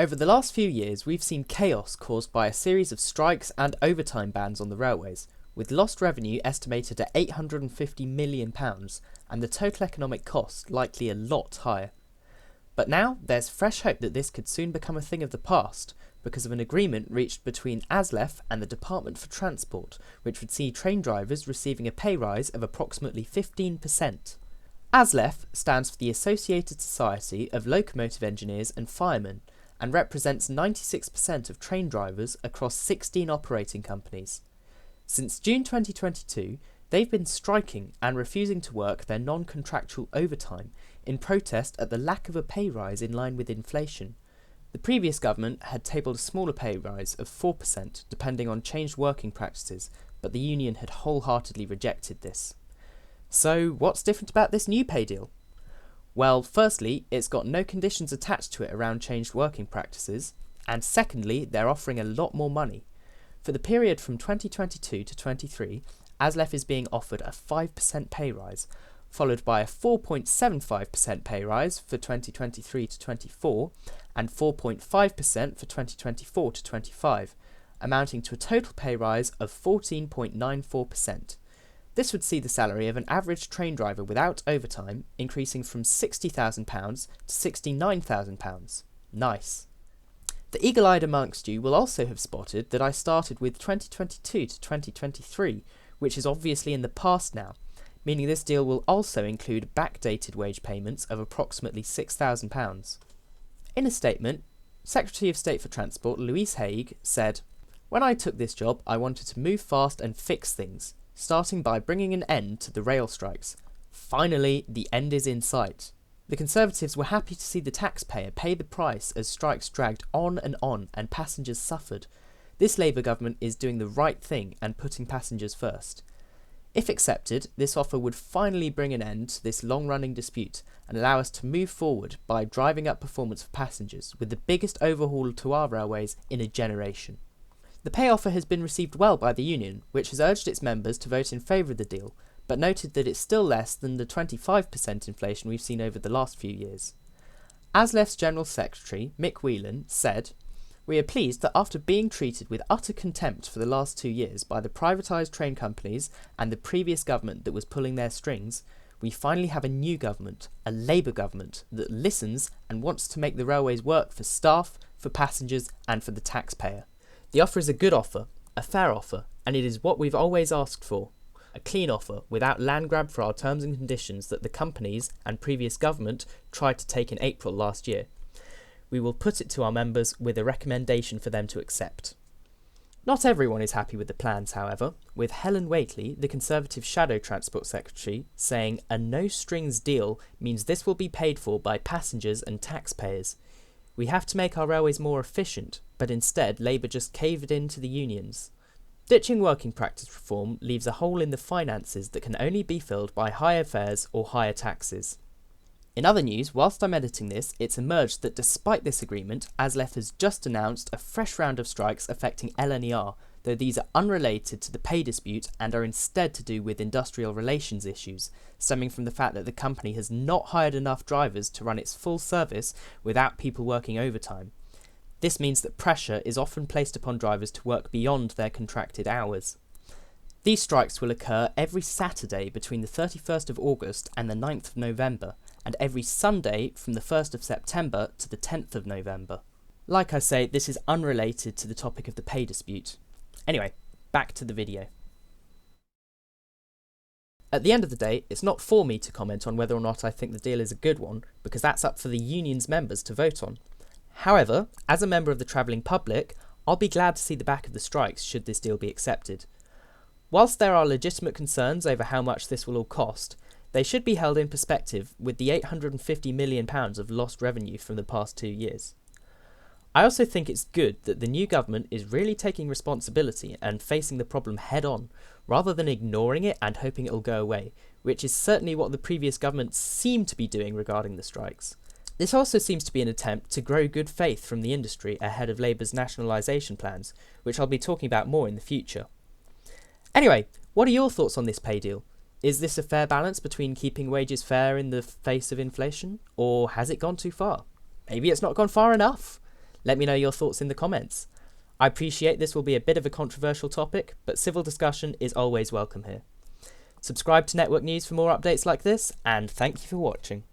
Over the last few years, we've seen chaos caused by a series of strikes and overtime bans on the railways, with lost revenue estimated at £850 million and the total economic cost likely a lot higher. But now, there's fresh hope that this could soon become a thing of the past because of an agreement reached between ASLEF and the Department for Transport, which would see train drivers receiving a pay rise of approximately 15%. ASLEF stands for the Associated Society of Locomotive Engineers and Firemen, and represents 96% of train drivers across 16 operating companies. Since June 2022, they've been striking and refusing to work their non-contractual overtime in protest at the lack of a pay rise in line with inflation. The previous government had tabled a smaller pay rise of 4% depending on changed working practices, but the union had wholeheartedly rejected this. So what's different about this new pay deal? Well, firstly, it's got no conditions attached to it around changed working practices, and secondly, they're offering a lot more money. For the period from 2022 to 23, ASLEF is being offered a 5% pay rise, followed by a 4.75% pay rise for 2023 to 24, and 4.5% for 2024 to 25, amounting to a total pay rise of 14.94%. This would see the salary of an average train driver without overtime increasing from £60,000 to £69,000. Nice. The eagle-eyed amongst you will also have spotted that I started with 2022 to 2023, which is obviously in the past now, meaning this deal will also include backdated wage payments of approximately £6,000. In a statement, Secretary of State for Transport Louise Haigh said, "When I took this job, I wanted to move fast and fix things, starting by bringing an end to the rail strikes. Finally, the end is in sight." The Conservatives were happy to see the taxpayer pay the price as strikes dragged on and passengers suffered. This Labour government is doing the right thing and putting passengers first. If accepted, this offer would finally bring an end to this long-running dispute and allow us to move forward by driving up performance for passengers with the biggest overhaul to our railways in a generation. The pay offer has been received well by the union, which has urged its members to vote in favour of the deal, but noted that it's still less than the 25% inflation we've seen over the last few years. ASLEF's General Secretary, Mick Whelan, said, "We are pleased that after being treated with utter contempt for the last 2 years by the privatised train companies and the previous government that was pulling their strings, we finally have a new government, a Labour government, that listens and wants to make the railways work for staff, for passengers and for the taxpayer. The offer is a good offer, a fair offer, and it is what we've always asked for. A clean offer, without land grab for our terms and conditions that the companies and previous government tried to take in April last year. We will put it to our members with a recommendation for them to accept." Not everyone is happy with the plans, however, with Helen Whately, the Conservative Shadow Transport Secretary, saying a no-strings deal means this will be paid for by passengers and taxpayers. "We have to make our railways more efficient, but instead Labour just caved in to the unions. Ditching working practice reform leaves a hole in the finances that can only be filled by higher fares or higher taxes." In other news, whilst I'm editing this, it's emerged that despite this agreement, ASLEF has just announced a fresh round of strikes affecting LNER, though these are unrelated to the pay dispute and are instead to do with industrial relations issues, stemming from the fact that the company has not hired enough drivers to run its full service without people working overtime. This means that pressure is often placed upon drivers to work beyond their contracted hours. These strikes will occur every Saturday between the 31st of August and the 9th of November, and every Sunday from the 1st of September to the 10th of November. Like I say, this is unrelated to the topic of the pay dispute. Anyway, back to the video. At the end of the day, it's not for me to comment on whether or not I think the deal is a good one, because that's up for the union's members to vote on. However, as a member of the travelling public, I'll be glad to see the back of the strikes should this deal be accepted. Whilst there are legitimate concerns over how much this will all cost, they should be held in perspective with the £850 million of lost revenue from the past 2 years. I also think it's good that the new government is really taking responsibility and facing the problem head on, rather than ignoring it and hoping it'll go away, which is certainly what the previous government seemed to be doing regarding the strikes. This also seems to be an attempt to grow good faith from the industry ahead of Labour's nationalisation plans, which I'll be talking about more in the future. Anyway, what are your thoughts on this pay deal? Is this a fair balance between keeping wages fair in the face of inflation, or has it gone too far? Maybe it's not gone far enough. Let me know your thoughts in the comments. I appreciate this will be a bit of a controversial topic, but civil discussion is always welcome here. Subscribe to Network News for more updates like this, and thank you for watching.